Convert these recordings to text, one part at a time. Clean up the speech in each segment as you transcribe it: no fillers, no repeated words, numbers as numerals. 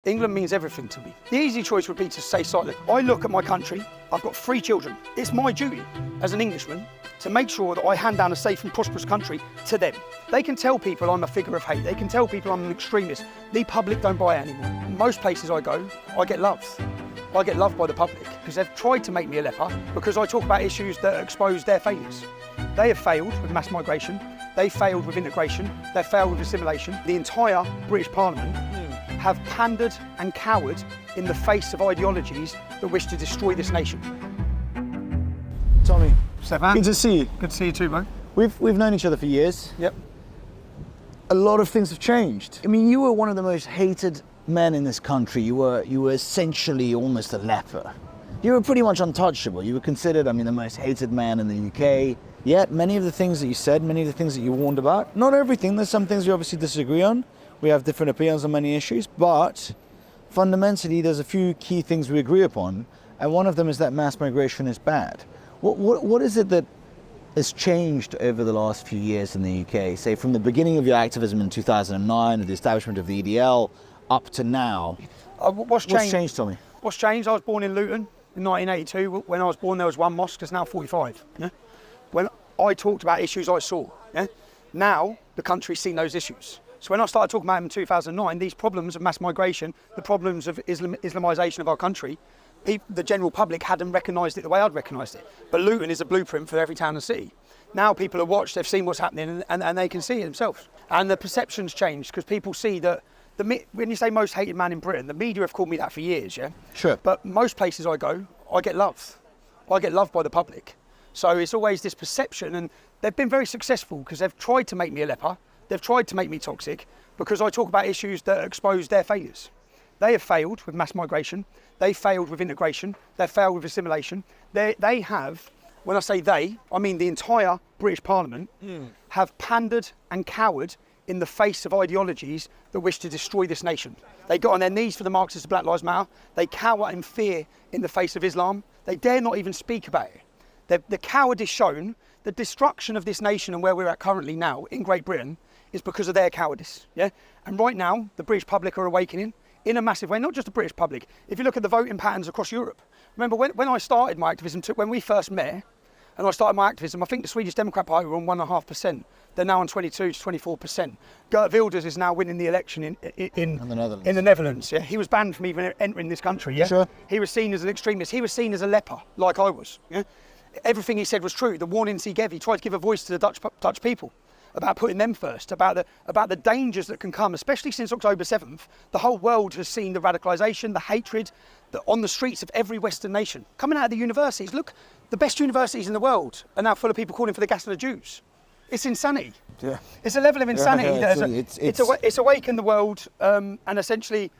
England means everything to me. The easy choice would be to stay silent. I look at my country, I've got 3 children. It's my duty as an Englishman to make sure that I hand down a safe and prosperous country to them. They can tell people I'm a figure of hate. They can tell people I'm an extremist. The public don't buy it anymore. Most places I go, I get loved. I get loved by the public because they've tried to make me a leper because I talk about issues that expose their failures. They have failed with mass migration. They failed with integration. They failed with assimilation. The entire British Parliament have pandered and cowered in the face of ideologies that wish to destroy this nation. Tommy, Stefan, good to see you. Good to see you too, bro. We've known each other for years. Yep. A lot of things have changed. I mean, you were one of the most hated men in this country. You were essentially almost a leper. You were pretty much untouchable. You were considered, the most hated man in the UK. Yet many of the things that you said, many of the things that you warned about, not everything, there's some things we obviously disagree on. We have different opinions on many issues, but fundamentally there's a few key things we agree upon, and one of them is that mass migration is bad. What is it that has changed over the last few years in the UK, say from the beginning of your activism in 2009, the establishment of the EDL, up to now? What's changed, Tommy? What's changed? I was born in Luton in 1982. When I was born there was one mosque, there's now 45. Yeah? When I talked about issues I saw, yeah? Now the country's seen those issues. So when I started talking about them in 2009, these problems of mass migration, the problems of Islamisation of our country, the general public hadn't recognised it the way I'd recognised it. But Luton is a blueprint for every town and city. Now people have watched, they've seen what's happening, and they can see it themselves. And the perception's changed because people see that, when you say most hated man in Britain, the media have called me that for years, yeah? Sure. But most places I go, I get loved. I get loved by the public. So it's always this perception, and they've been very successful because they've tried to make me a leper. They've tried to make me toxic because I talk about issues that expose their failures. They have failed with mass migration. They failed with integration. They failed with assimilation. They have, when I say they, I mean the entire British Parliament, have pandered and cowered in the face of ideologies that wish to destroy this nation. They got on their knees for the Marxists of Black Lives Matter. They cower in fear in the face of Islam. They dare not even speak about it. The cowardice shown, the destruction of this nation and where we're at currently now in Great Britain is because of their cowardice, yeah? And right now, the British public are awakening in a massive way, not just the British public. If you look at the voting patterns across Europe, remember when I started my activism, when we first met, and I started my activism, I think the Swedish Democrat Party were on 1.5%. They're now on 22 to 24%. Geert Wilders is now winning the election in the Netherlands. Yeah? He was banned from even entering this country, yeah? Sure. He was seen as an extremist. He was seen as a leper, like I was, yeah? Everything he said was true. The warnings he gave, he tried to give a voice to the Dutch people about putting them first, about the dangers that can come, especially since October 7th. The whole world has seen the radicalisation, the hatred on the streets of every Western nation. Coming out of the universities, look, the best universities in the world are now full of people calling for the gas of the Jews. It's insanity. Yeah. It's a level of insanity it's awakened the world, and essentially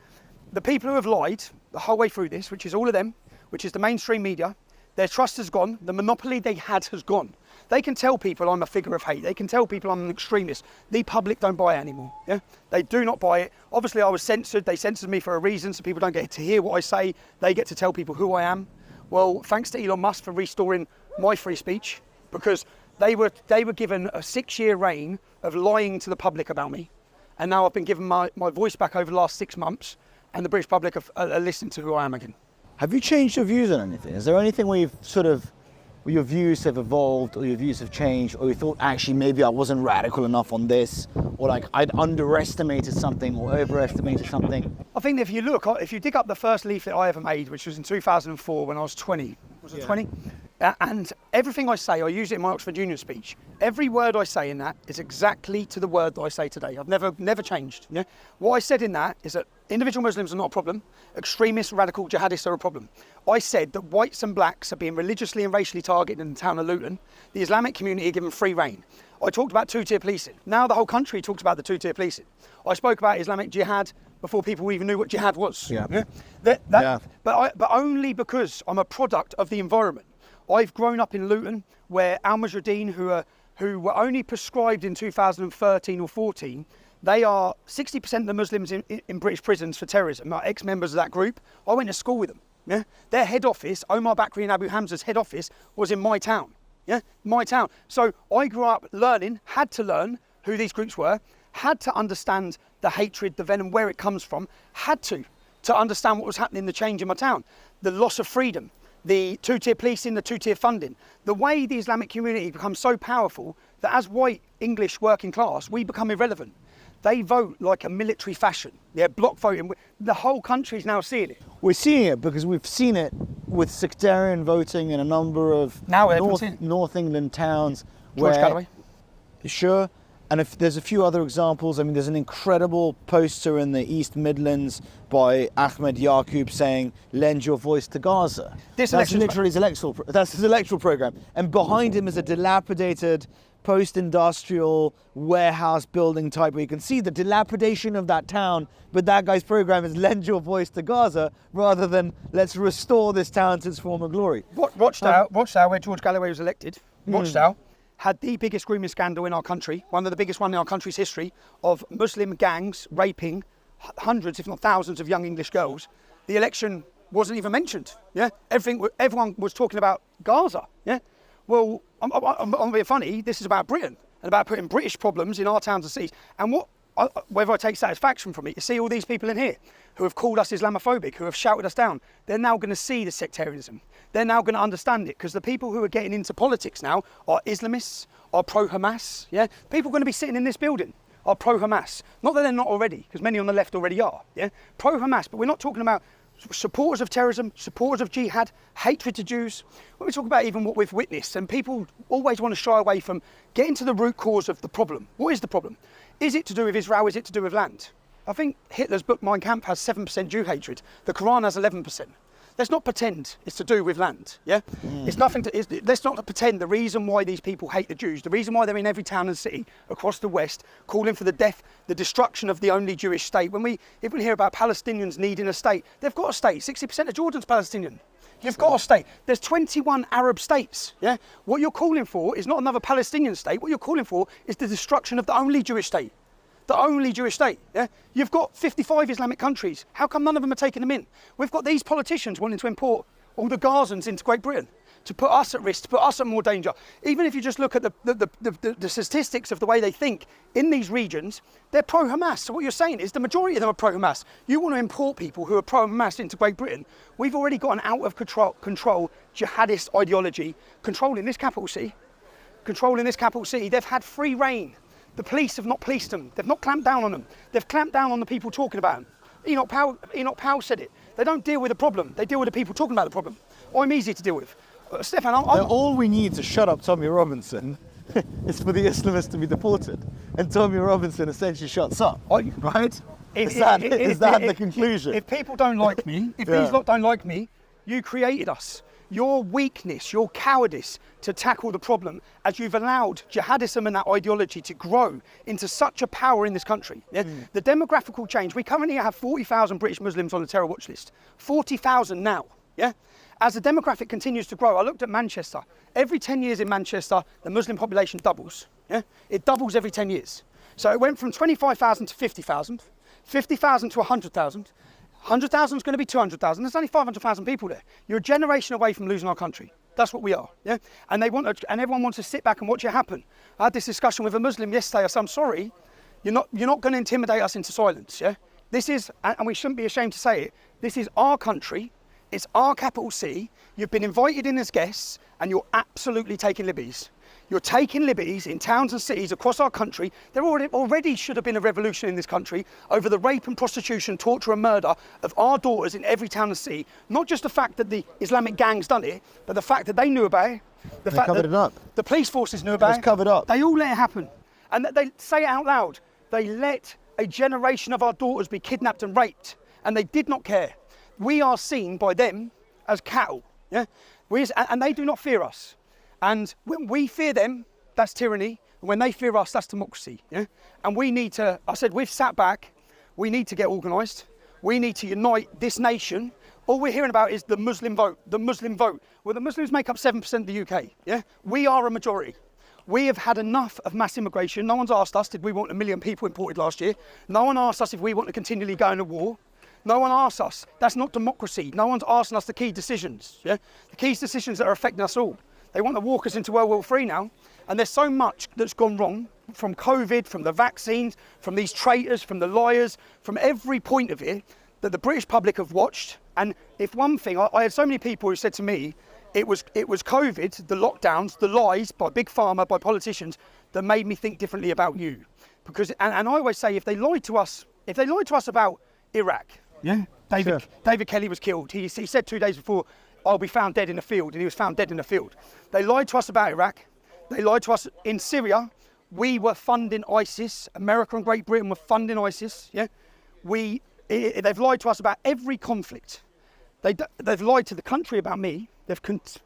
the people who have lied the whole way through this, which is all of them, which is the mainstream media, their trust has gone, the monopoly they had has gone. They can tell people I'm a figure of hate. They can tell people I'm an extremist. The public don't buy it anymore. Yeah? They do not buy it. Obviously, I was censored. They censored me for a reason, so people don't get to hear what I say. They get to tell people who I am. Well, thanks to Elon Musk for restoring my free speech, because they were given a 6-year reign of lying to the public about me. And now I've been given my voice back over the last 6 months, and the British public have listened to who I am again. Have you changed your views on anything? Is there anything where your views have evolved, or your views have changed, or you thought actually maybe I wasn't radical enough on this, or like I'd underestimated something or overestimated something? I think if you dig up the first leaflet I ever made, which was in 2004 when I was 20, was it 20? And everything I say, I use it in my Oxford Union speech. Every word I say in that is exactly to the word that I say today. I've never changed. Yeah? What I said in that is that individual Muslims are not a problem. Extremist, radical jihadists are a problem. I said that whites and blacks are being religiously and racially targeted in the town of Luton. The Islamic community are given free reign. I talked about two-tier policing. Now the whole country talks about the two-tier policing. I spoke about Islamic jihad before people even knew what jihad was. Yeah. Yeah? But only because I'm a product of the environment. I've grown up in Luton, where Al Mujahideen, who were only prescribed in 2013 or 14, they are 60% of the Muslims in British prisons for terrorism, are ex-members of that group. I went to school with them. Yeah? Their head office, Omar Bakri and Abu Hamza's head office, was in my town. Yeah? My town. So I grew up learning, had to learn who these groups were, had to understand the hatred, the venom, where it comes from, had to. to understand what was happening, the change in my town, the loss of freedom, the two-tier policing, the two-tier funding, the way the Islamic community becomes so powerful that as white English working class, we become irrelevant. They vote like a military fashion. They're block voting. The whole country's now seeing it. We're seeing it because we've seen it with sectarian voting in a number of Now everyone's seeing it. North England towns. George where, Galloway. Sure. And if there's a few other examples, I mean, there's an incredible poster in the East Midlands by Ahmed Yaqub saying, "Lend your voice to Gaza." This that's election's literally that's his electoral program. And behind him is a dilapidated post-industrial warehouse building type where you can see the dilapidation of that town, but that guy's program is lend your voice to Gaza rather than let's restore this town to its former glory. Rochdale, where George Galloway was elected, Rochdale had the biggest grooming scandal in our country, one of the biggest one in our country's history, of Muslim gangs raping hundreds, if not thousands, of young English girls. The election wasn't even mentioned. Yeah, everyone was talking about Gaza. Yeah, well, I'm being funny. This is about Britain and about putting British problems in our towns and cities. And whether I take satisfaction from it, you see all these people in here who have called us Islamophobic, who have shouted us down. They're now going to see the sectarianism. They're now going to understand it, because the people who are getting into politics now are Islamists, are pro-Hamas. Yeah, people are going to be sitting in this building are pro-Hamas. Not that they're not already, because many on the left already are. Yeah, pro-Hamas. But we're not talking about supporters of terrorism, supporters of jihad, hatred to Jews. When we talk about even what we've witnessed, and people always want to shy away from getting to the root cause of the problem. What is the problem? Is it to do with Israel? Is it to do with land? I think Hitler's book Mein Kampf has 7% Jew hatred. The Quran has 11%. Let's not pretend it's to do with land, yeah? It's nothing to, let's not pretend the reason why these people hate the Jews, the reason why they're in every town and city across the West, calling for the death, the destruction of the only Jewish state. If we hear about Palestinians needing a state, they've got a state. 60% of Jordan's Palestinian. You've got a state. There's 21 Arab states, yeah? What you're calling for is not another Palestinian state. What you're calling for is the destruction of the only Jewish state. The only Jewish state, yeah? You've got 55 Islamic countries. How come none of them are taking them in? We've got these politicians wanting to import all the Gazans into Great Britain to put us at risk, to put us at more danger. Even if you just look at the statistics of the way they think in these regions, they're pro-Hamas. So what you're saying is the majority of them are pro-Hamas. You want to import people who are pro-Hamas into Great Britain. We've already got an out of control jihadist ideology controlling this capital city. They've had free reign. The police have not policed them. They've not clamped down on them. They've clamped down on the people talking about them. Enoch Powell said it. They don't deal with the problem. They deal with the people talking about the problem. I'm easy to deal with. Stefan, all we need to shut up Tommy Robinson is for the Islamists to be deported. And Tommy Robinson essentially shuts up, right? Is that the conclusion? If people don't like me, if these lot don't like me, you created us. Your weakness, your cowardice to tackle the problem, as you've allowed jihadism and that ideology to grow into such a power in this country. Yeah? The demographical change, we currently have 40,000 British Muslims on the terror watch list. 40,000 now. Yeah? As the demographic continues to grow, I looked at Manchester. Every 10 years in Manchester, the Muslim population doubles. Yeah? It doubles every 10 years. So it went from 25,000 to 50,000, 50,000 to 100,000. 100,000 is going to be 200,000. There's only 500,000 people there. You're a generation away from losing our country. That's what we are. Yeah. And everyone wants to sit back and watch it happen. I had this discussion with a Muslim yesterday. I said, I'm sorry, you're not going to intimidate us into silence. Yeah. This is, and we shouldn't be ashamed to say it. This is our country. It's our capital city. You've been invited in as guests, and you're absolutely taking liberties. You're taking liberties in towns and cities across our country. There already should have been a revolution in this country over the rape and prostitution, torture and murder of our daughters in every town and city. Not just the fact that the Islamic gangs done it, but the fact that they knew about it. They covered it up. The police forces knew about it. It was covered up. They all let it happen. And they say it out loud. They let a generation of our daughters be kidnapped and raped, and they did not care. We are seen by them as cattle, yeah? And they do not fear us. And when we fear them, that's tyranny. And when they fear us, that's democracy. Yeah? And we need to, I said, we've sat back. We need to get organised. We need to unite this nation. All we're hearing about is the Muslim vote, the Muslim vote. Well, the Muslims make up 7% of the UK. Yeah? We are a majority. We have had enough of mass immigration. No one's asked us, did we want 1 million people imported last year? No one asked us if we want to continually go into war. No one asks us. That's not democracy. No one's asking us the key decisions. Yeah? The key decisions that are affecting us all. They want to walk us into World War III now. And there's so much that's gone wrong from COVID, from the vaccines, from these traitors, from the liars, from every point of it. that the British public have watched. And if one thing, I had so many people who said to me, it was COVID, the lockdowns, the lies by Big Pharma, by politicians, that made me think differently about you. Because, and I always say, if they lied to us about Iraq, yeah, David Kelly was killed. He said 2 days before, I'll be found dead in a field, and he was found dead in a field. They lied to us about Iraq. They lied to us in Syria. We were funding ISIS. America and Great Britain were funding ISIS. Yeah, they've lied to us about every conflict. They've lied to the country about me. They've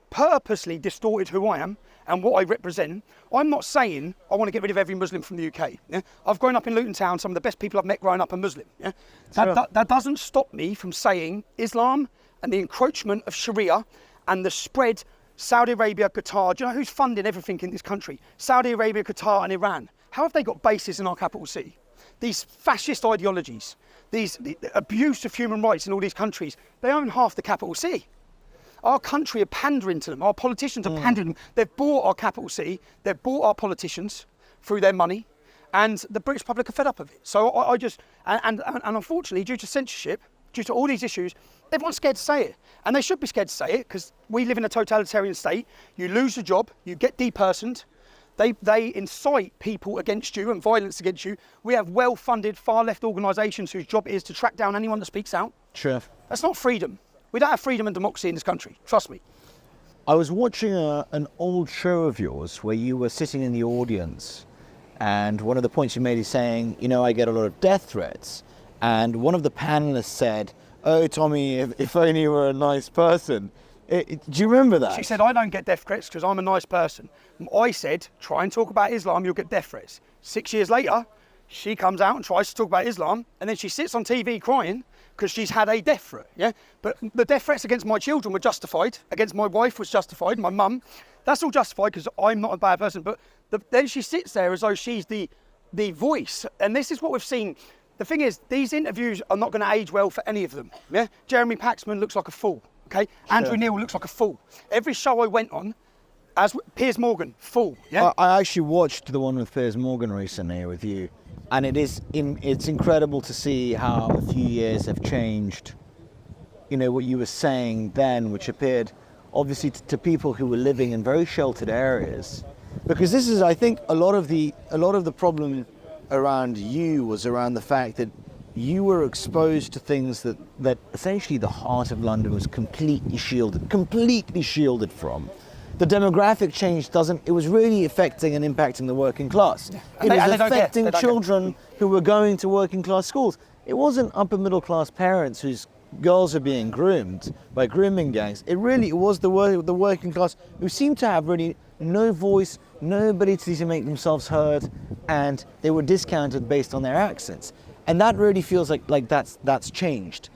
purposely distorted who I am and what I represent. I'm not saying I want to get rid of every Muslim from the UK. Yeah? I've grown up in Luton Town. Some of the best people I've met growing up are Muslim. Yeah? That doesn't stop me from saying Islam and the encroachment of Sharia and the spread, Saudi Arabia, Qatar. Do you know who's funding everything in this country? Saudi Arabia, Qatar and Iran. How have they got bases in our capital city? These fascist ideologies, the abuse of human rights in all these countries, they own half the capital city. Our country are pandering to them. Our politicians are pandering to them. They've bought our capital city. They've bought our politicians through their money, and the British public are fed up of it. So I just, and unfortunately, due to censorship, due to all these issues, everyone's scared to say it. And they should be scared to say it, because we live in a totalitarian state. You lose a job, you get depersoned. They incite people against you and violence against you. We have well-funded far-left organisations whose job it is to track down anyone that speaks out. Sure. That's not freedom. We don't have freedom and democracy in this country, trust me. I was watching an old show of yours where you were sitting in the audience, and one of the points you made is saying, you know, I get a lot of death threats. And one of the panelists said, oh, Tommy, if only you were a nice person. Do you remember that? She said, I don't get death threats because I'm a nice person. I said, try and talk about Islam, you'll get death threats. 6 years later, she comes out and tries to talk about Islam, and then she sits on TV crying because she's had a death threat, yeah? But the death threats against my children were justified, against my wife was justified, my mum. That's all justified because I'm not a bad person, but then she sits there as though she's the voice, and this is what we've seen. The thing is, these interviews are not going to age well for any of them, yeah? Jeremy Paxman looks like a fool, okay? Sure. Andrew Neil looks like a fool. Every show I went on, as Piers Morgan, fool, yeah? I actually watched the one with Piers Morgan recently with you, and it's incredible to see how a few years have changed, you know, what you were saying then, which appeared obviously to people who were living in very sheltered areas. Because this is, I think, a lot of the problem around you was around the fact that you were exposed to things that essentially the heart of London was completely shielded from. The demographic change it was really affecting and impacting the working class. Yeah. It was affecting children who were going to working class schools. It wasn't upper middle class parents whose girls are being groomed by grooming gangs. It was the working class who seemed to have really no voice, nobody to make themselves heard, and they were discounted based on their accents. And that really feels like that's changed.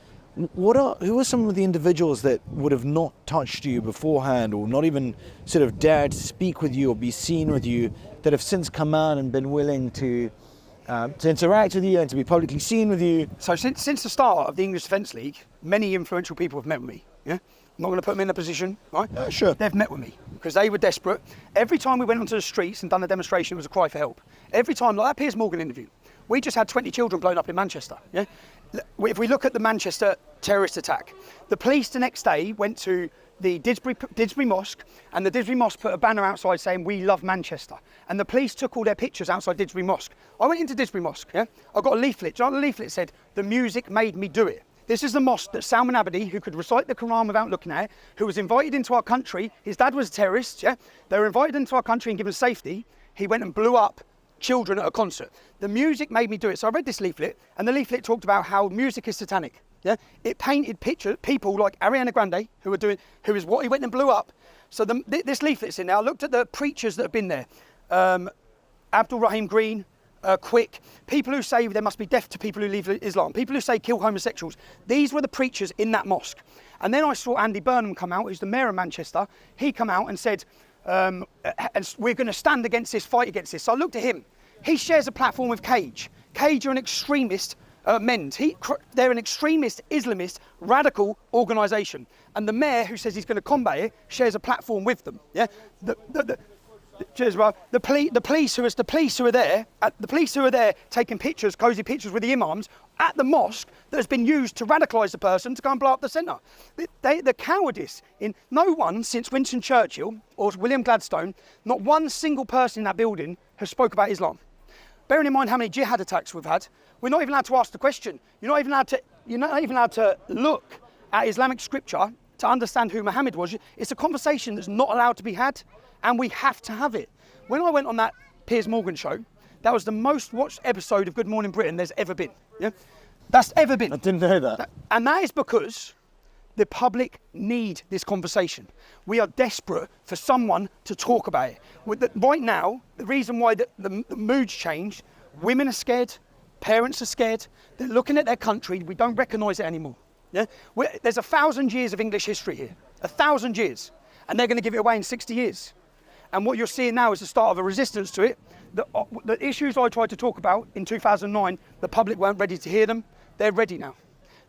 Who are some of the individuals that would have not touched you beforehand, or not even sort of dared to speak with you or be seen with you, that have since come out and been willing to interact with you and to be publicly seen with you? So since the start of the English Defence League, many influential people have met with me. Yeah, I'm not going to put them in a position, right? Sure. They've met with me because they were desperate. Every time we went onto the streets and done a demonstration, it was a cry for help. Every time, like that Piers Morgan interview, we just had 20 children blown up in Manchester. Yeah, if we look at the Manchester terrorist attack, the police the next day went to the Didsbury Mosque, and the Didsbury Mosque put a banner outside saying, "We love Manchester." And the police took all their pictures outside Didsbury Mosque. I went into Didsbury Mosque, yeah? I got a leaflet. Do you know what the leaflet said? The music made me do it. This is the mosque that Salman Abedi, who could recite the Quran without looking at it, who was invited into our country. His dad was a terrorist, yeah? They were invited into our country and given safety. He went and blew up children at a concert. The music made me do it. So I read this leaflet, and the leaflet talked about how music is satanic. Yeah, it painted people like Ariana Grande, who is what he went and blew up. So this leaflet's in there. I looked at the preachers that have been there, Abdul Rahim Green, Quick, people who say there must be death to people who leave Islam, people who say kill homosexuals. These were the preachers in that mosque. And then I saw Andy Burnham come out, who's the mayor of Manchester. He come out and said, and we're going to stand against this, fight against this. So I looked at him. He shares a platform with Cage. Cage are an extremist MEND. They're an extremist, Islamist, radical organisation. And the mayor, who says he's going to combat it, shares a platform with them. Yeah. Cheers, bro. The police who are there taking pictures, cosy pictures with the imams, at the mosque that has been used to radicalise the person to go and blow up the centre. The cowardice in no one since Winston Churchill or William Gladstone, not one single person in that building has spoke about Islam. Bearing in mind how many jihad attacks we've had, we're not even allowed to ask the question. You're not even allowed to look at Islamic scripture to understand who Muhammad was. It's a conversation that's not allowed to be had, and we have to have it. When I went on that Piers Morgan show, that was the most watched episode of Good Morning Britain there's ever been. Yeah, that's ever been. I didn't know that. And that is because the public need this conversation. We are desperate for someone to talk about it. Right now, the reason why the mood's changed, women are scared, parents are scared, they're looking at their country, we don't recognise it anymore. Yeah? There's 1,000 years of English history here, 1,000 years, and they're going to give it away in 60 years. And what you're seeing now is the start of a resistance to it. The issues I tried to talk about in 2009, the public weren't ready to hear them. They're ready now.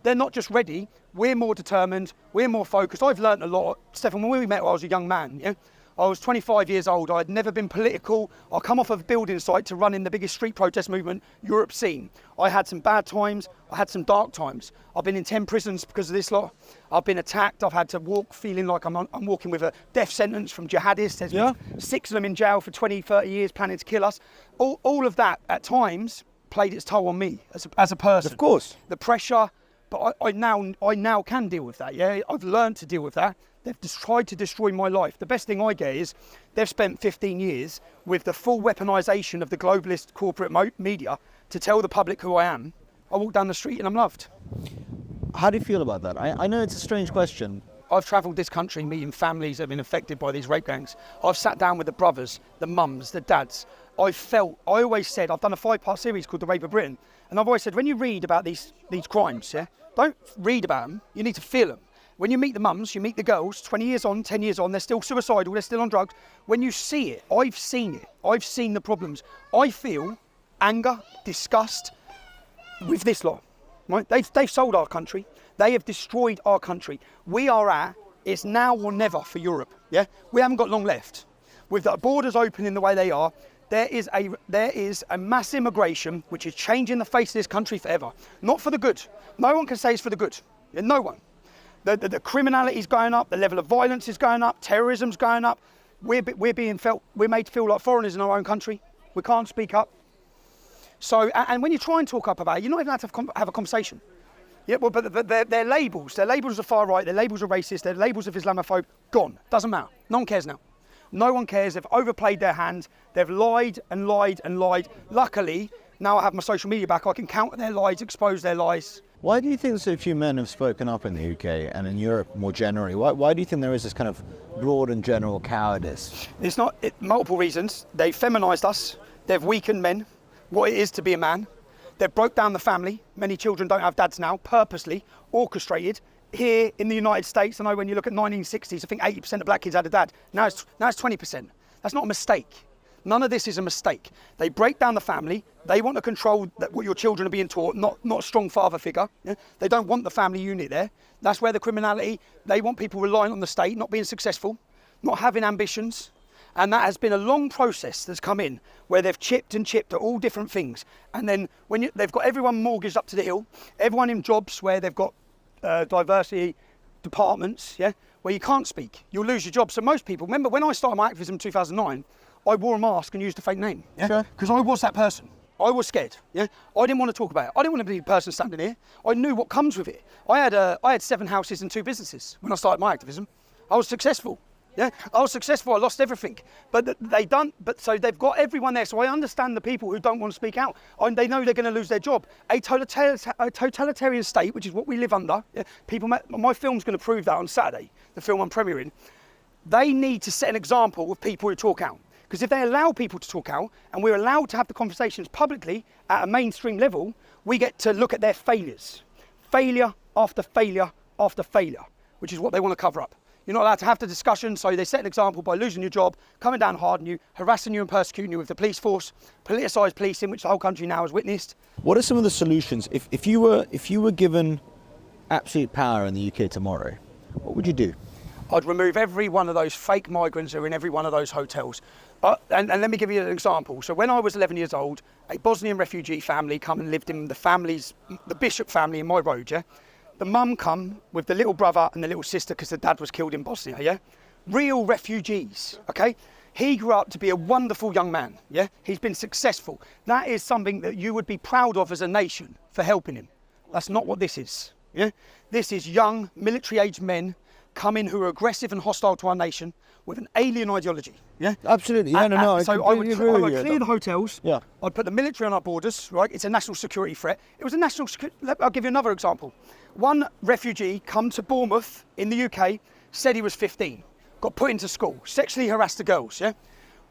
They're not just ready, we're more determined, we're more focused. I've learned a lot. Stefan, when we met, I was a young man. Yeah? I was 25 years old. I'd never been political. I come off of a building site to run in the biggest street protest movement Europe's seen. I had some bad times. I had some dark times. I've been in 10 prisons because of this lot. I've been attacked. I've had to walk feeling like I'm walking with a death sentence from jihadists. There's been 6 of them in jail for 20, 30 years planning to kill us. All of that at times played its toll on me as a person. Of course. The pressure, but I now can deal with that. Yeah, I've learned to deal with that. They've just tried to destroy my life. The best thing I get is they've spent 15 years with the full weaponisation of the globalist corporate media to tell the public who I am. I walk down the street and I'm loved. How do you feel about that? I know it's a strange question. I've travelled this country meeting families that have been affected by these rape gangs. I've sat down with the brothers, the mums, the dads. I always said, I've done a 5-part series called The Rape of Britain, and I've always said, when you read about these crimes, yeah, don't read about them, you need to feel them. When you meet the mums, you meet the girls, 20 years on, 10 years on, they're still suicidal, they're still on drugs. When you see it, I've seen the problems. I feel anger, disgust with this lot. Right? They've sold our country. They have destroyed our country. It's now or never for Europe. Yeah, we haven't got long left. With the borders opening the way they are, there is a mass immigration which is changing the face of this country forever. Not for the good. No one can say it's for the good. Yeah, no one. The criminality is going up. The level of violence is going up. Terrorism's going up. We're made to feel like foreigners in our own country. We can't speak up. So, and when you try and talk up about it, you're not even allowed to have a conversation. Yeah, well, but their labels are far right, their labels are racist, their labels of Islamophobe, gone. Doesn't matter. No one cares now. No one cares. They've overplayed their hand. They've lied and lied and lied. Luckily, now I have my social media back. I can counter their lies, expose their lies. Why do you think so few men have spoken up in the UK and in Europe more generally? Why do you think there is this kind of broad and general cowardice? It's not multiple reasons. They've feminised us. They've weakened men, what it is to be a man. They've broke down the family. Many children don't have dads now, purposely orchestrated. Here in the United States, I know when you look at 1960s, I think 80% of black kids had a dad. Now it's 20%. That's not a mistake. None of this is a mistake. They break down the family. They want to control what your children are being taught, not a strong father figure. Yeah? They don't want the family unit there. That's where the criminality, they want people relying on the state, not being successful, not having ambitions. And that has been a long process that's come in where they've chipped and chipped at all different things. And then they've got everyone mortgaged up to the hill, everyone in jobs where they've got diversity departments, yeah, where you can't speak, you'll lose your job. So most people, remember when I started my activism in 2009, I wore a mask and used a fake name, yeah, because I was that person. I was scared, yeah. I didn't want to talk about it. I didn't want to be the person standing here. I knew what comes with it. I had 7 houses and 2 businesses when I started my activism. I was successful. Yeah, I was successful. I lost everything, but so they've got everyone there. So I understand the people who don't want to speak out. They know they're going to lose their job. A totalitarian state, which is what we live under. Yeah, my film's going to prove that on Saturday. The film I'm premiering. They need to set an example of people who talk out. Because if they allow people to talk out, and we're allowed to have the conversations publicly at a mainstream level, we get to look at their failures. Failure after failure after failure, which is what they want to cover up. You're not allowed to have the discussion, so they set an example by losing your job, coming down hard on you, harassing you and persecuting you with the police force, politicised policing, which the whole country now has witnessed. What are some of the solutions? If you were given absolute power in the UK tomorrow, what would you do? I'd remove every one of those fake migrants who are in every one of those hotels. And let me give you an example. So when I was 11 years old, a Bosnian refugee family come and lived in the Bishop family in my road, yeah? The mum come with the little brother and the little sister because the dad was killed in Bosnia, yeah? Real refugees, okay? He grew up to be a wonderful young man, yeah? He's been successful. That is something that you would be proud of as a nation for helping him. That's not what this is, yeah? This is young, military-aged men come in who are aggressive and hostile to our nation with an alien ideology, yeah? Absolutely. Yeah, no. So I would clear the hotels. Yeah. I'd put the military on our borders, right? It's a national security threat. It was a national security. I'll give you another example. One refugee come to Bournemouth in the UK, said he was 15, got put into school, sexually harassed the girls, yeah?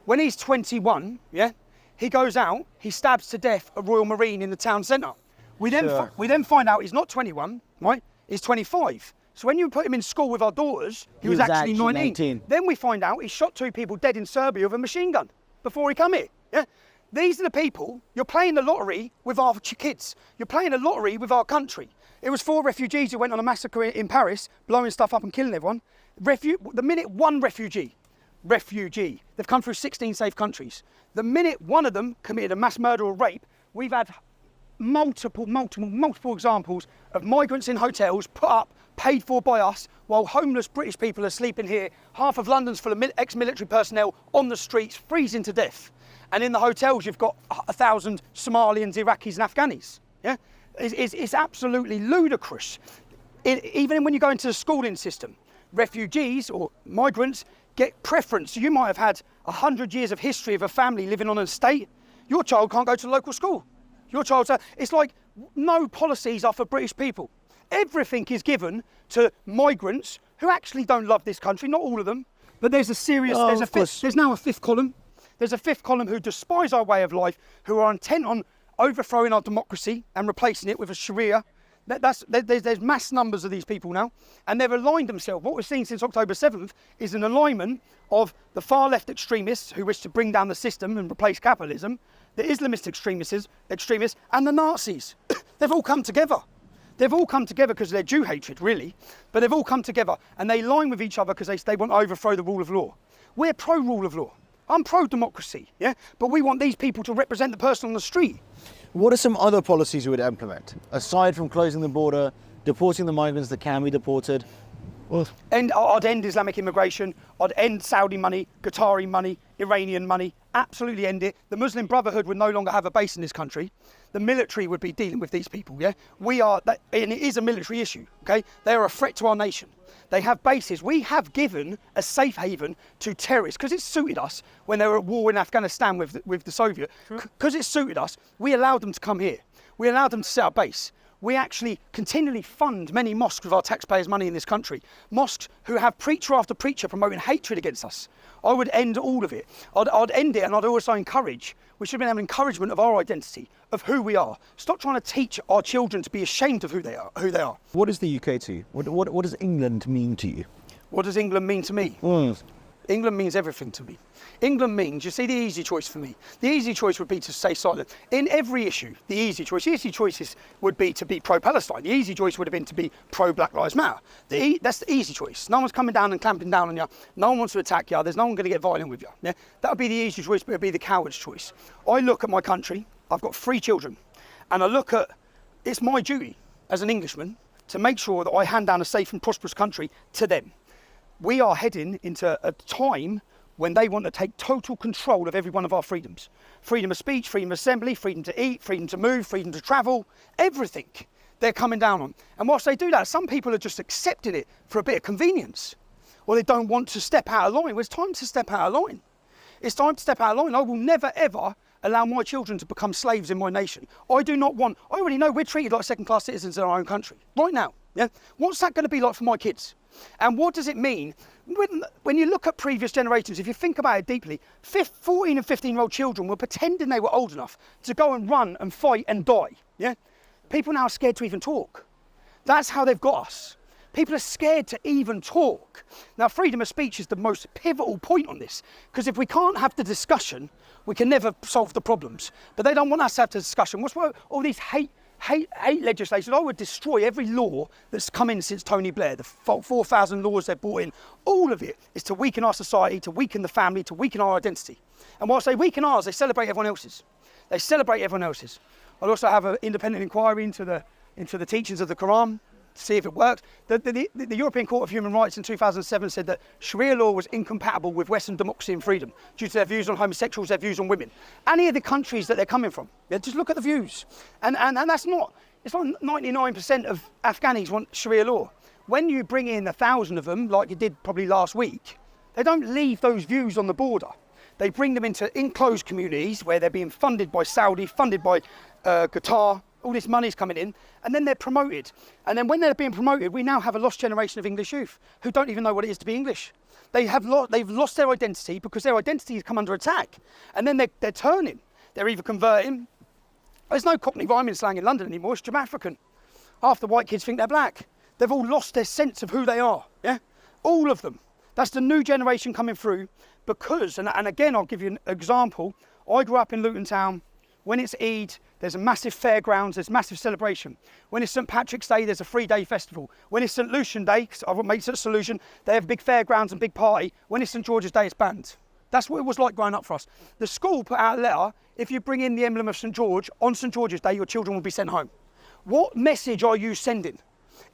When he's 21, yeah, he goes out, he stabs to death a Royal Marine in the town centre. We then find out he's not 21, right? He's 25. So when you put him in school with our daughters, he was actually 19. Then we find out he shot 2 people dead in Serbia with a machine gun before he come here. Yeah? These are the people, you're playing the lottery with our kids. You're playing a lottery with our country. It was 4 refugees who went on a massacre in Paris, blowing stuff up and killing everyone. The minute one refugee, they've come through 16 safe countries. The minute one of them committed a mass murder or rape, we've had multiple examples of migrants in hotels put up, paid for by us, while homeless British people are sleeping here. Half of London's full of ex-military personnel on the streets, freezing to death. And in the hotels, you've got 1,000 Somalians, Iraqis and Afghanis. Yeah? It's absolutely ludicrous. Even when you go into the schooling system, refugees or migrants get preference. So you might have had 100 years of history of a family living on an estate. Your child can't go to the local school. It's like no policies are for British people. Everything is given to migrants who actually don't love this country, not all of them. But there's now a fifth column. There's a fifth column who despise our way of life, who are intent on overthrowing our democracy and replacing it with a Sharia. There's mass numbers of these people now, and they've aligned themselves. What we've seen since October 7th is an alignment of the far left extremists who wish to bring down the system and replace capitalism, the Islamist extremists, and the Nazis. They've all come together. They've all come together because of their Jew hatred, really, but they've all come together and they align with each other because they want to overthrow the rule of law. We're pro-rule of law. I'm pro-democracy, yeah? But we want these people to represent the person on the street. What are some other policies you would implement, aside from closing the border, deporting the migrants that can be deported? I'd end Islamic immigration. I'd end Saudi money, Qatari money, Iranian money. Absolutely end it. The Muslim Brotherhood would no longer have a base in this country. The military would be dealing with these people, yeah? And it is a military issue, okay? They are a threat to our nation. They have bases. We have given a safe haven to terrorists because it suited us when they were at war in Afghanistan with the Soviet. Because it suited us, we allowed them to come here. We allowed them to set up base. We actually continually fund many mosques with our taxpayers' money in this country. Mosques who have preacher after preacher promoting hatred against us. I would end all of it. I'd end it, and I'd also encourage, we should have an encouragement of our identity, of who we are. Stop trying to teach our children to be ashamed of who they are. What is the UK to you? What does England mean to you? What does England mean to me? England means everything to me. England means, you see, the easy choice for me. The easy choice would be to stay silent. In every issue, the easy choices would be to be pro-Palestine. The easy choice would have been to be pro-Black Lives Matter. That's the easy choice. No one's coming down and clamping down on you. No one wants to attack you. There's no one going to get violent with you. Yeah? That would be the easy choice, but it would be the coward's choice. I look at my country. I've got 3 children. And I look at, it's my duty as an Englishman to make sure that I hand down a safe and prosperous country to them. We are heading into a time when they want to take total control of every one of our freedoms. Freedom of speech, freedom of assembly, freedom to eat, freedom to move, freedom to travel, everything they're coming down on. And whilst they do that, some people are just accepting it for a bit of convenience, or they don't want to step out of line. Well, it's time to step out of line. It's time to step out of line. I will never, ever allow my children to become slaves in my nation. I already know we're treated like second-class citizens in our own country, right now. Yeah? What's that going to be like for my kids? And what does it mean? When you look at previous generations, if you think about it deeply, 14 and 15-year-old children were pretending they were old enough to go and run and fight and die. Yeah? People now are scared to even talk. That's how they've got us. People are scared to even talk. Now, freedom of speech is the most pivotal point on this, because if we can't have the discussion, we can never solve the problems. But they don't want us to have the discussion. What's all these hate hate legislation. I would destroy every law that's come in since Tony Blair, the 4,000 laws they've brought in. All of it is to weaken our society, to weaken the family, to weaken our identity. And whilst they weaken ours, they celebrate everyone else's. They celebrate everyone else's. I'd also have an independent inquiry into the teachings of the Quran, to see if it worked. The European Court of Human Rights in 2007 said that Sharia law was incompatible with Western democracy and freedom due to their views on homosexuals, their views on women. Any of the countries that they're coming from, just look at the views. And that's not, it's not 99% of Afghanis want Sharia law. When you bring in 1,000 of them, like you did probably last week, they don't leave those views on the border. They bring them into enclosed communities where they're being funded by Saudi, funded by Qatar. All this money's coming in, and then they're promoted. And then when they're being promoted, we now have a lost generation of English youth who don't even know what it is to be English. They've lost their identity because their identity has come under attack. And then they're turning. They're either converting. There's no Cockney rhyming slang in London anymore. It's Jim African. Half the white kids think they're black. They've all lost their sense of who they are. Yeah, all of them. That's the new generation coming through because, and again, I'll give you an example. I grew up in Luton Town. When it's Eid, there's a massive fairgrounds, there's massive celebration. When it's St Patrick's Day, there's a 3-day festival. When it's St Lucian Day, I've made it a solution, they have big fairgrounds and big party. When it's St George's Day, it's banned. That's what it was like growing up for us. The school put out a letter, if you bring in the emblem of St George, on St George's Day, your children will be sent home. What message are you sending?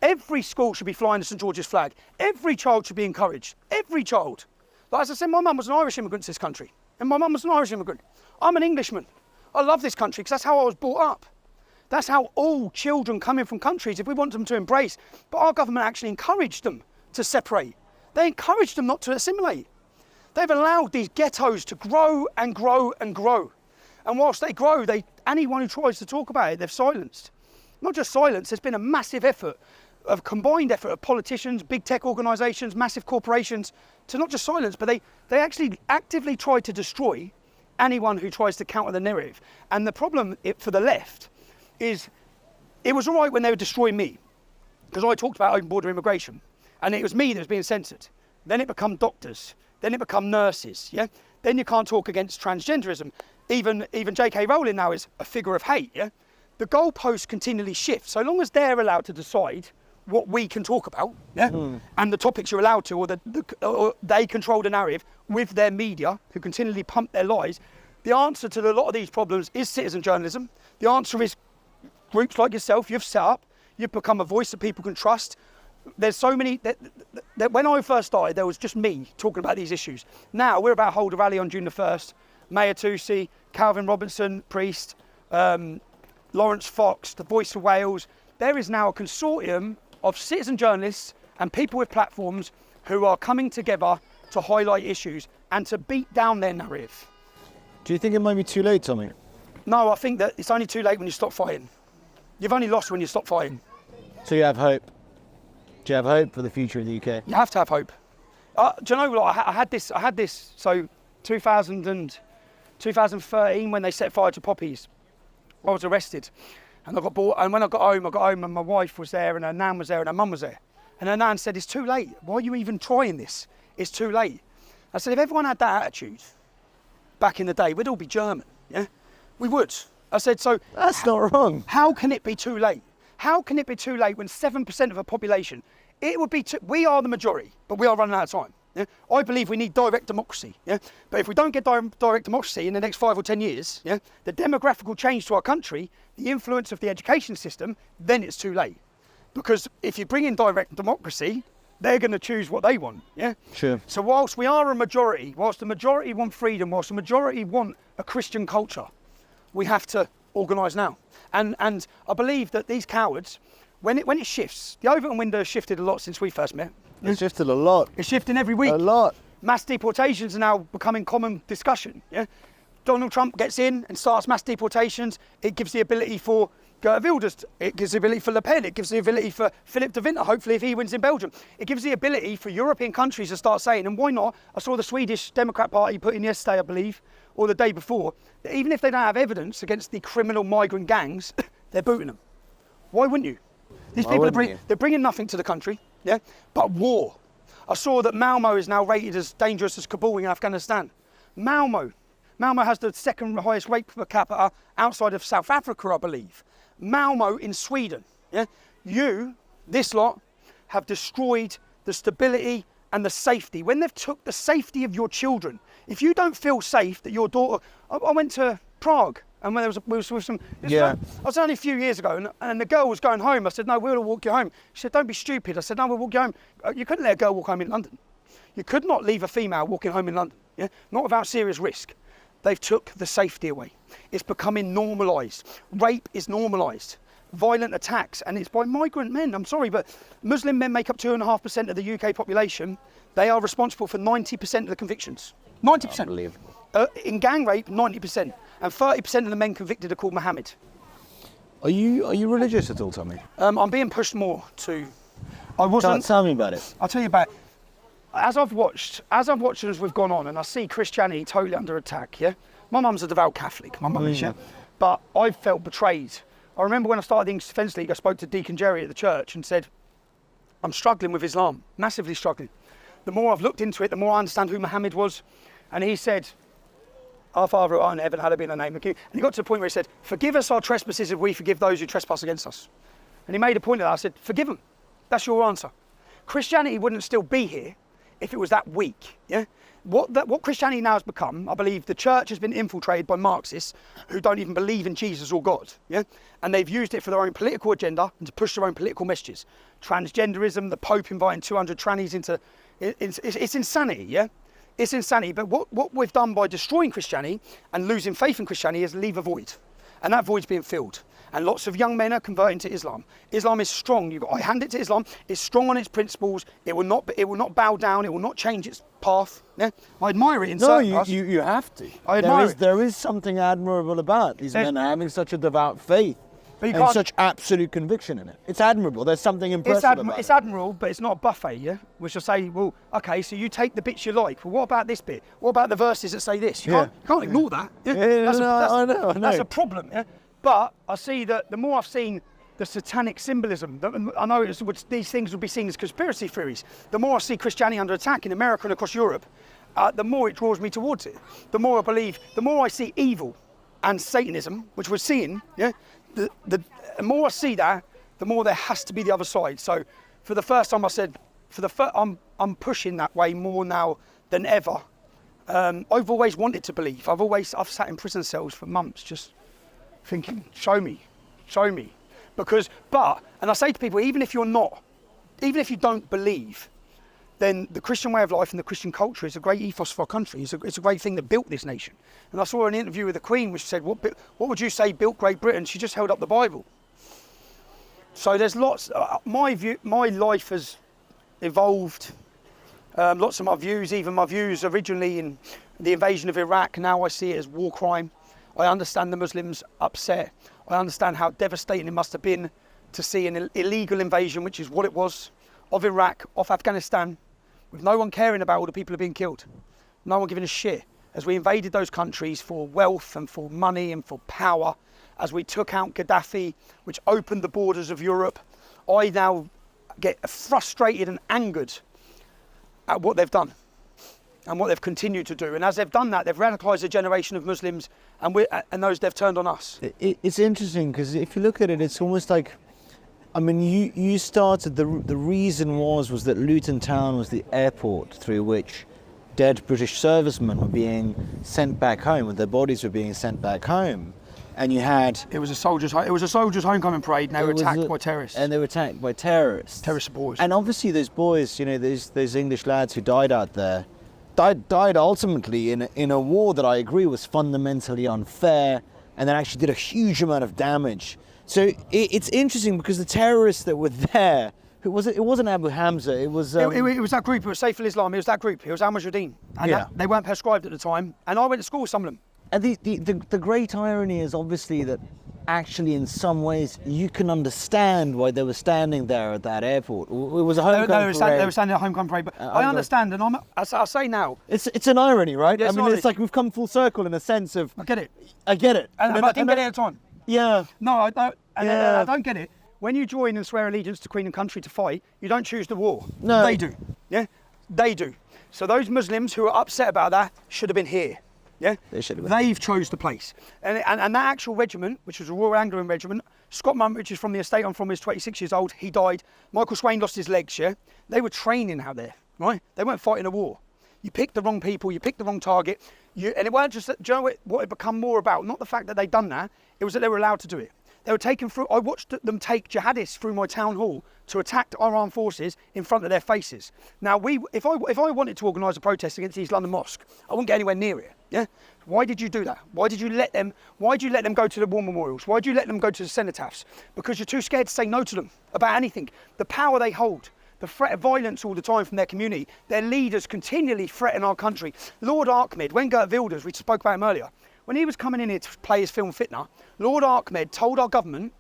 Every school should be flying the St George's flag. Every child should be encouraged. Every child. Like as I said, my mum was an Irish immigrant to this country. And my mum was an Irish immigrant. I'm an Englishman. I love this country because that's how I was brought up. That's how all children coming from countries, if we want them to embrace, but our government actually encouraged them to separate. They encouraged them not to assimilate. They've allowed these ghettos to grow and grow and grow. And whilst they grow, anyone who tries to talk about it, they've silenced. Not just silence, there's been a massive effort, a combined effort of politicians, big tech organisations, massive corporations, to not just silence, but they actually actively try to destroy anyone who tries to counter the narrative. And the problem for the left is it was all right when they were destroying me because I talked about open border immigration and it was me that was being censored. Then it become doctors, then it become nurses, yeah? Then you can't talk against transgenderism. Even J.K. Rowling now is a figure of hate, yeah? The goalposts continually shift. So long as they're allowed to decide what we can talk about, yeah, and the topics you're allowed to, or they control the narrative with their media, who continually pump their lies. The answer to a lot of these problems is citizen journalism. The answer is groups like yourself. You've set up. You've become a voice that people can trust. There's so many. That when I first started, there was just me talking about these issues. Now we're about to hold a rally on June the 1st. Maya Tusi, Calvin Robinson, Priest, Lawrence Fox, the Voice of Wales. There is now a consortium of citizen journalists and people with platforms who are coming together to highlight issues and to beat down their narrative. Do you think it might be too late, Tommy? No, I think that it's only too late when you stop fighting. You've only lost when you stop fighting. So you have hope? Do you have hope for the future of the UK? You have to have hope. Do you know what? I had this, so 2013 when they set fire to poppies, I was arrested. And I got bought, and when I got home and my wife was there and her nan was there and her mum was there. And her nan said, it's too late. Why are you even trying this? It's too late. I said, if everyone had that attitude back in the day, we'd all be German, yeah? We would. I said, so... That's not wrong. How can it be too late? How can it be too late when 7% of a population, it would be, we are the majority, but we are running out of time. Yeah? I believe we need direct democracy. Yeah? But if we don't get direct democracy in the next 5 or 10 years, yeah, the demographical change to our country, the influence of the education system, then it's too late. Because if you bring in direct democracy, they're going to choose what they want. Yeah. Sure. So whilst we are a majority, whilst the majority want freedom, whilst the majority want a Christian culture, we have to organise now. And I believe that these cowards, when it shifts, the Overton window has shifted a lot since we first met. It's shifted a lot. It's shifting every week. A lot. Mass deportations are now becoming common discussion. Yeah. Donald Trump gets in and starts mass deportations. It gives the ability for Geert Wilders, it gives the ability for Le Pen, it gives the ability for Philip de Winter, hopefully if he wins in Belgium. It gives the ability for European countries to start saying, and why not, I saw the Swedish Democrat Party put in yesterday, I believe, or the day before, that even if they don't have evidence against the criminal migrant gangs, they're booting them. Why wouldn't you? These people they're bringing nothing to the country, yeah, but war. I saw that Malmo is now rated as dangerous as Kabul in Afghanistan. Malmo has the second highest rate per capita outside of South Africa, I believe. Malmo in Sweden. Yeah, you, this lot, have destroyed the stability and the safety. When they've took the safety of your children, if you don't feel safe that your daughter, I went to Prague and when we was with some, I was only a few years ago and the girl was going home. I said, no, we'll walk you home. She said, don't be stupid. I said, no, we'll walk you home. You couldn't let a girl walk home in London. You could not leave a female walking home in London, yeah? Not without serious risk. They've took the safety away. It's becoming normalised. Rape is normalised. Violent attacks, and it's by migrant men. I'm sorry, but Muslim men make up 2.5% of the UK population. They are responsible for 90% of the convictions. 90%. Unbelievable. In gang rape, 90%. And 30% of the men convicted are called Mohammed. Are you religious at all, Tommy? I'm being pushed more to... I wasn't... Tell me about it. I'll tell you about it. As I've watched as we've gone on, and I see Christianity totally under attack, yeah? My mum's a devout Catholic, my mum is, yeah? But I felt betrayed. I remember when I started the English Defence League, I spoke to Deacon Jerry at the church and said, I'm struggling with Islam, massively struggling. The more I've looked into it, the more I understand who Muhammad was. And he said, our Father who art in heaven, hallowed be thy name. And he got to the point where he said, forgive us our trespasses if we forgive those who trespass against us. And he made a point of that. I said, forgive them. That's your answer. Christianity wouldn't still be here if it was that weak, yeah? What Christianity now has become, I believe the church has been infiltrated by Marxists who don't even believe in Jesus or God, yeah? And they've used it for their own political agenda and to push their own political messages. Transgenderism, the Pope inviting 200 trannies into, it's insanity, yeah? It's insanity, but what we've done by destroying Christianity and losing faith in Christianity is leave a void. And that void's being filled. And lots of young men are converting to Islam. Islam is strong. I hand it to Islam. It's strong on its principles. It will not bow down. It will not change its path. Yeah? I admire it in certain parts. You have to. I admire it. There is something admirable about these men having such a devout faith and such absolute conviction in it. It's admirable. There's something impressive about it. It's admirable, but it's not a buffet, yeah? Which will say, well, okay, so you take the bits you like. Well, what about this bit? What about the verses that say this? You can't ignore that. Yeah? I know. That's a problem, yeah? But I see that the more I've seen the satanic symbolism, I know these things would be seen as conspiracy theories. The more I see Christianity under attack in America and across Europe, the more it draws me towards it. The more I believe, the more I see evil and Satanism, which we're seeing, yeah, the more I see that, the more there has to be the other side. So for the first time I said, I'm pushing that way more now than ever. I've always wanted to believe. I've sat in prison cells for months just thinking, show me. And I say to people, even if you don't believe, then the Christian way of life and the Christian culture is a great ethos for our country. It's a great thing that built this nation. And I saw an interview with the Queen which said, what would you say built Great Britain? She just held up the Bible. So there's lots, my life has evolved, lots of my views, even my views originally in the invasion of Iraq, now I see it as war crime. I understand the Muslims upset. I understand how devastating it must have been to see an illegal invasion, which is what it was, of Iraq, of Afghanistan, with no one caring about all the people who are being killed. No one giving a shit. As we invaded those countries for wealth and for money and for power, as we took out Gaddafi, which opened the borders of Europe, I now get frustrated and angered at what they've done and what they've continued to do. And as they've done that, they've radicalised a generation of Muslims and those they've turned on us. It's interesting because if you look at it, it's almost like, I mean, you started, the reason was that Luton Town was the airport through which dead British servicemen were being sent back home, and their bodies were being sent back home. And you had... It was a soldiers' homecoming parade, and they were attacked by terrorists. And they were attacked by terrorists. Terrorist boys. And obviously those boys, you know, those English lads who died out there, died ultimately in a war that I agree was fundamentally unfair and that actually did a huge amount of damage. So it's interesting because the terrorists that were there, it wasn't Abu Hamza, it was... it was that group, it was Saif al-Islam, it was that group, it was al-Mujahideen. And they weren't prescribed at the time, and I went to school with some of them. And the great irony is obviously that actually in some ways you can understand why they were standing there at that airport. It was a homecoming parade. They were standing at a homecoming parade, but I understand, and I'll say now... It's an irony, right? I mean, it's like we've come full circle in a sense of... I get it. I get it. But I didn't get it at the time. Yeah. No, I don't. I don't get it. When you join and swear allegiance to Queen and country to fight, you don't choose the war. No. They do. Yeah? They do. So those Muslims who are upset about that should have been here. Yeah? They should have been. They've chose the place. And that actual regiment, which was a Royal Anglian regiment, Scott Mumbridge is from the estate I'm from, is 26 years old. He died. Michael Swain lost his legs, yeah? They were training out there, right? They weren't fighting a war. You picked the wrong people, you picked the wrong target, and it weren't just, do you know what it become more about? Not the fact that they'd done that, it was that they were allowed to do it. They were taken through, I watched them take jihadists through my town hall to attack our armed forces in front of their faces. Now, if I wanted to organise a protest against the East London Mosque, I wouldn't get anywhere near it, yeah? Why did you do that? Why did you let them go to the war memorials? Why did you let them go to the cenotaphs? Because you're too scared to say no to them about anything. The power they hold, the threat of violence all the time from their community, their leaders continually threaten our country. Lord Ahmed, when Geert Wilders, we spoke about him earlier, when he was coming in here to play his film Fitna, Lord Ahmed told our government,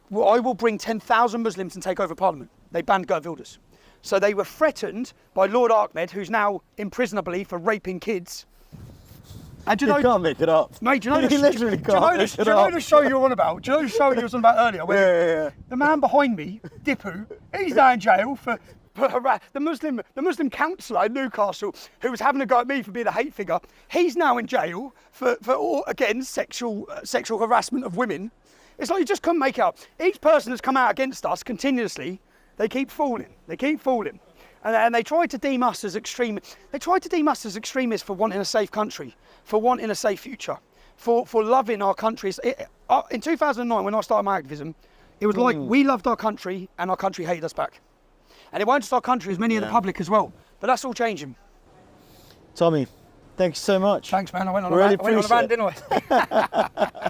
well, I will bring 10,000 Muslims and take over Parliament. They banned Geert Wilders. So they were threatened by Lord Ahmed, who's now in prison, I believe, for raping kids. And do you know, can't make it up. Mate, do you know You literally can't make it up. the show you were on about? Do you know the show you was on about earlier? Where Yeah. the man behind me, Dipu, he's now in jail for the Muslim councillor in Newcastle who was having a go at me for being a hate figure. He's now in jail for again sexual harassment of women. It's like you just couldn't make it up. Each person that's come out against us continuously, they keep falling. They keep falling. And they tried to deem us as extreme. They tried to deem us as extremists for wanting a safe country, for wanting a safe future, for loving our countries. In 2009, when I started my activism, it was like we loved our country and our country hated us back. And it weren't just our country, it was many of the public as well. But that's all changing. Tommy, thank you so much. Thanks, man. I went on Really a rant, didn't I?